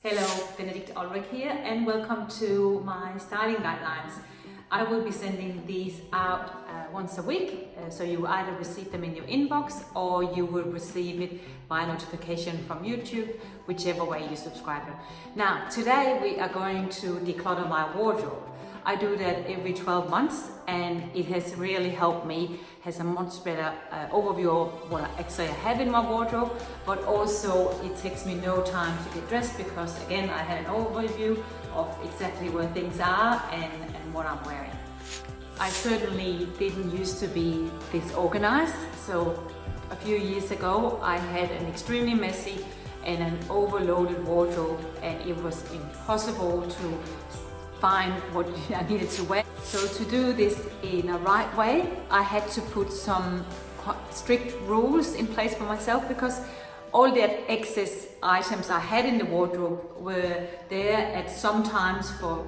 Hello, Benedict Ulrich here and welcome to my styling guidelines. I will be sending these out once a week, so you will either receive them in your inbox or you will receive it by notification from YouTube, whichever way you subscribe. Now, today we are going to declutter my wardrobe. I do that every 12 months and it has really helped me, has a much better overview of what I actually have in my wardrobe, but also it takes me no time to get dressed because again I had an overview of exactly where things are and what I'm wearing. I certainly didn't used to be this organized, so a few years ago I had an extremely messy and an overloaded wardrobe and it was impossible to find what I needed to wear. So to do this in a right way, I had to put some strict rules in place for myself because all that excess items I had in the wardrobe were there at some time for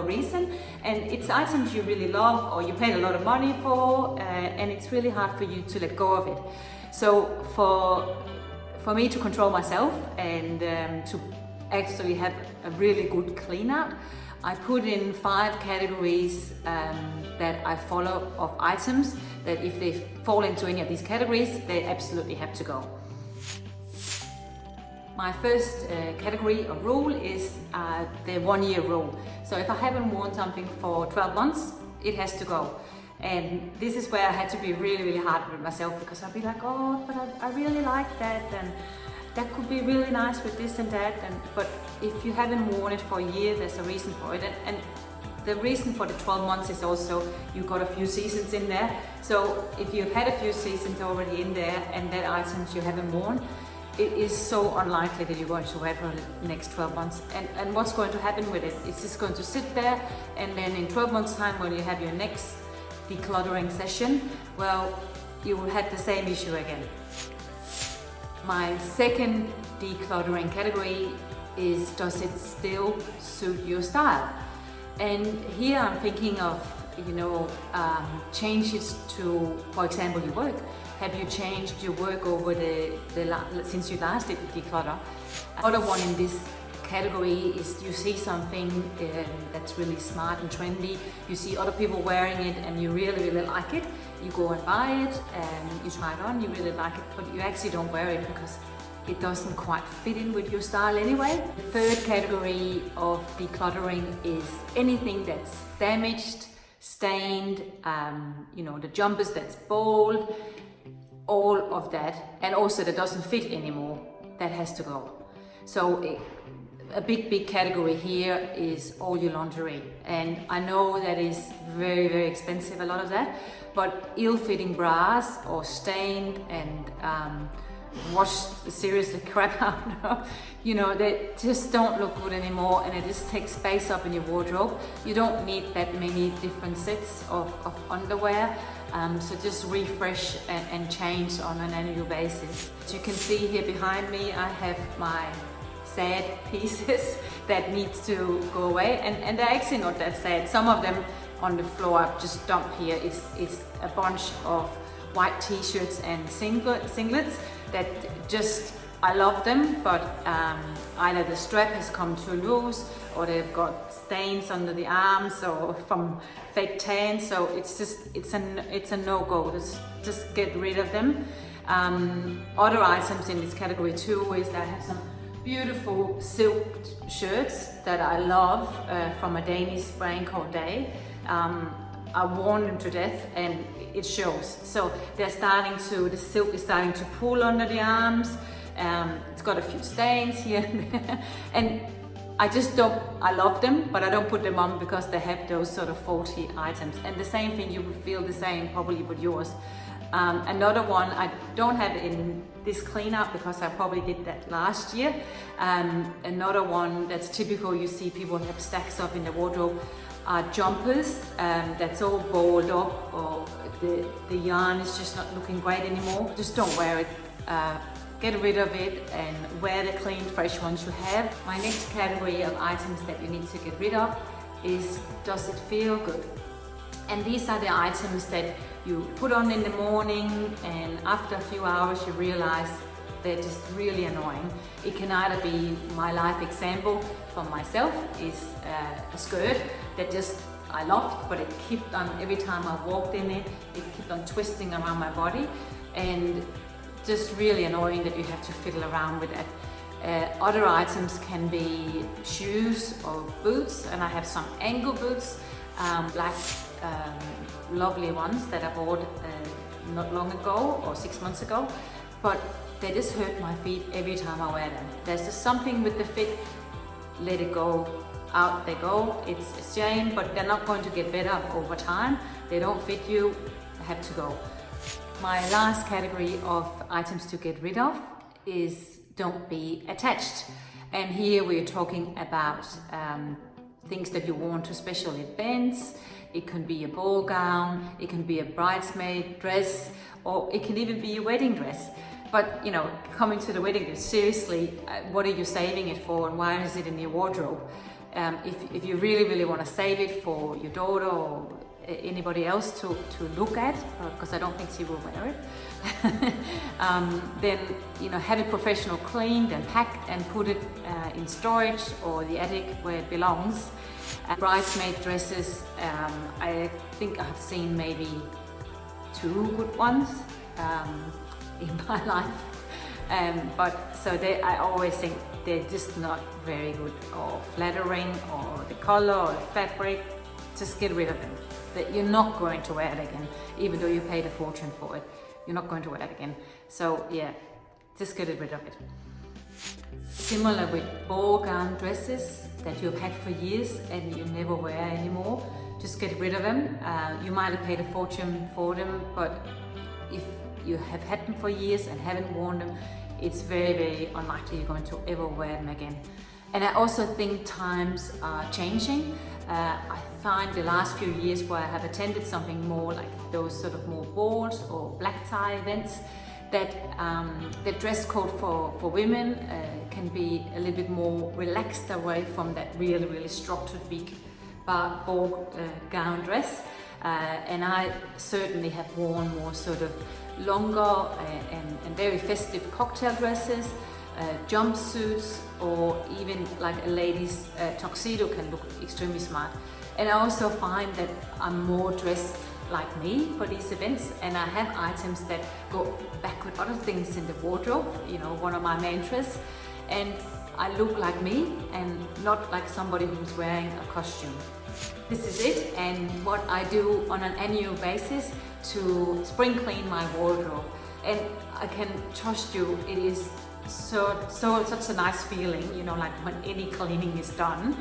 a reason, and it's items you really love or you paid a lot of money for, and it's really hard for you to let go of it. So for me to control myself and to actually have a really good clean out, I put in 5 categories that I follow of items that if they fall into any of these categories, they absolutely have to go. My first category or rule is the 1-year rule. So if I haven't worn something for 12 months, it has to go. And this is where I had to be really hard with myself because I'd be like, oh, but I really like that, and that could be really nice with this and that. But if you haven't worn it for a year, there's a reason for it. And the reason for the 12 months is also you got a few seasons in there. So if you've had a few seasons already in there and that items you haven't worn, it is so unlikely that you're going to wear it for the next 12 months. And what's going to happen with it? It's just going to sit there, and then in 12 months time when you have your next decluttering session, well, you will have the same issue again. My second decluttering category is, does it still suit your style? And here I'm thinking of, changes to, for example, your work. Have you changed your work over since you last did the declutter? Another one in this category is you see something that's really smart and trendy, you see other people wearing it and you really like it, you go and buy it and you try it on, you really like it, but you actually don't wear it because it doesn't quite fit in with your style anyway. The third category of decluttering is anything that's damaged, stained, the jumpers that's bold, all of that, and also that doesn't fit anymore, that has to go. So a big category here is all your lingerie, and I know that is very expensive, a lot of that, but ill-fitting bras or stained and washed seriously crap out, they just don't look good anymore, and it just takes space up in your wardrobe. You don't need that many different sets of underwear, so just refresh and change on an annual basis. As you can see here behind me, I have my sad pieces that needs to go away, and they're actually not that sad. Some of them on the floor I've just dumped here is a bunch of white t-shirts and singlets that just, I love them, but either the strap has come too loose or they've got stains under the arms or from fake tan, so it's a no-go. Just get rid of them. Other items in this category too is that I have some beautiful silk shirts that I love from a Danish brand called Day. I've worn them to death and it shows. So the silk is starting to pull under the arms. It's got a few stains here and there. And I love them, but I don't put them on because they have those sort of faulty items. And the same thing, you would feel the same probably with yours. Another one, I don't have in this clean up because I probably did that last year. Another one that's typical, you see people have stacks of in the wardrobe, are jumpers that's all balled up, or the yarn is just not looking great anymore. Just don't wear it. Get rid of it and wear the clean, fresh ones you have. My next category of items that you need to get rid of is, does it feel good? And these are the items that you put on in the morning and after a few hours you realize they're just really annoying. It can either be my life example from myself is a skirt that just I loved, but it kept on, every time I walked in it kept on twisting around my body, and just really annoying that you have to fiddle around with that. Other items can be shoes or boots, and I have some ankle boots, black lovely ones that I bought not long ago or 6 months ago, but they just hurt my feet every time I wear them. There's just something with the fit. Let it go, out they go. It's a shame, but they're not going to get better over time. They don't fit you, they have to go. My last category of items to get rid of is don't be attached. And here we're talking about things that you want to special events. It can be a ball gown, it can be a bridesmaid dress, or it can even be a wedding dress. But you know, coming to the wedding dress, seriously, what are you saving it for, and why is it in your wardrobe? If you really want to save it for your daughter or anybody else to look at, because I don't think she will wear it, then you know, have it professional cleaned and packed and put it in storage or the attic where it belongs. Bridesmaid dresses, I think I've seen maybe 2 good ones in my life, but so I always think they're just not very good or flattering, or the color or the fabric. Just get rid of them. That you're not going to wear it again, even though you paid a fortune for it. You're not going to wear it again. So yeah, just get rid of it. Similar with ball gown dresses that you've had for years and you never wear anymore. Just get rid of them. You might have paid a fortune for them, but if you have had them for years and haven't worn them, it's very unlikely you're going to ever wear them again. And I also think times are changing. I find the last few years where I have attended something more like those sort of more balls or black tie events, that the dress code for women can be a little bit more relaxed away from that really structured big ball gown dress. And I certainly have worn more sort of longer and very festive cocktail dresses, jumpsuits, or even like a lady's tuxedo can look extremely smart. And I also find that I'm more dressed like me for these events, and I have items that go back with other things in the wardrobe, you know, one of my mantras, and I look like me and not like somebody who's wearing a costume. This is it, and what I do on an annual basis to spring clean my wardrobe. And I can trust you, it is such a nice feeling, you know, like when any cleaning is done.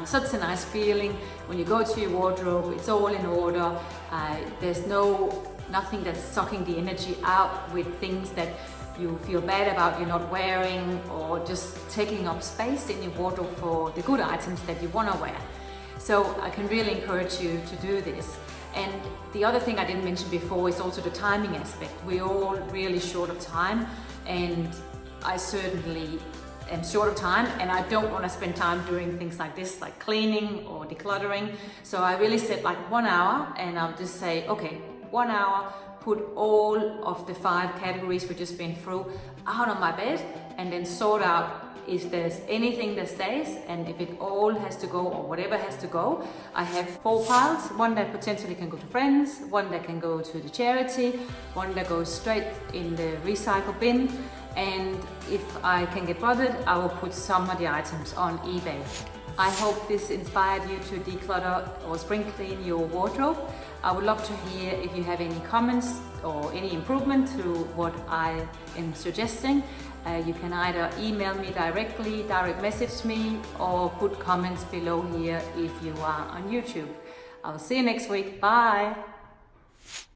Such a nice feeling when you go to your wardrobe, it's all in order. There's nothing that's sucking the energy out with things that you feel bad about you're not wearing, or just taking up space in your wardrobe for the good items that you want to wear. So I can really encourage you to do this. And the other thing I didn't mention before is also the timing aspect. We're all really short of time, and I certainly am short of time, and I don't want to spend time doing things like this, like cleaning or decluttering. So I really set like 1 hour, and I'll just say, okay, 1 hour, put all of the 5 categories we've just been through out on my bed, and then sort out if there's anything that stays, and if it all has to go or whatever has to go. I have 4 piles, one that potentially can go to friends, one that can go to the charity, one that goes straight in the recycle bin, and if I can get bothered, I will put some of the items on eBay. I hope this inspired you to declutter or spring clean your wardrobe. I would love to hear if you have any comments or any improvement to what I am suggesting. You can either email me directly, direct message me, or put comments below here if you are on YouTube. I'll see you next week. Bye!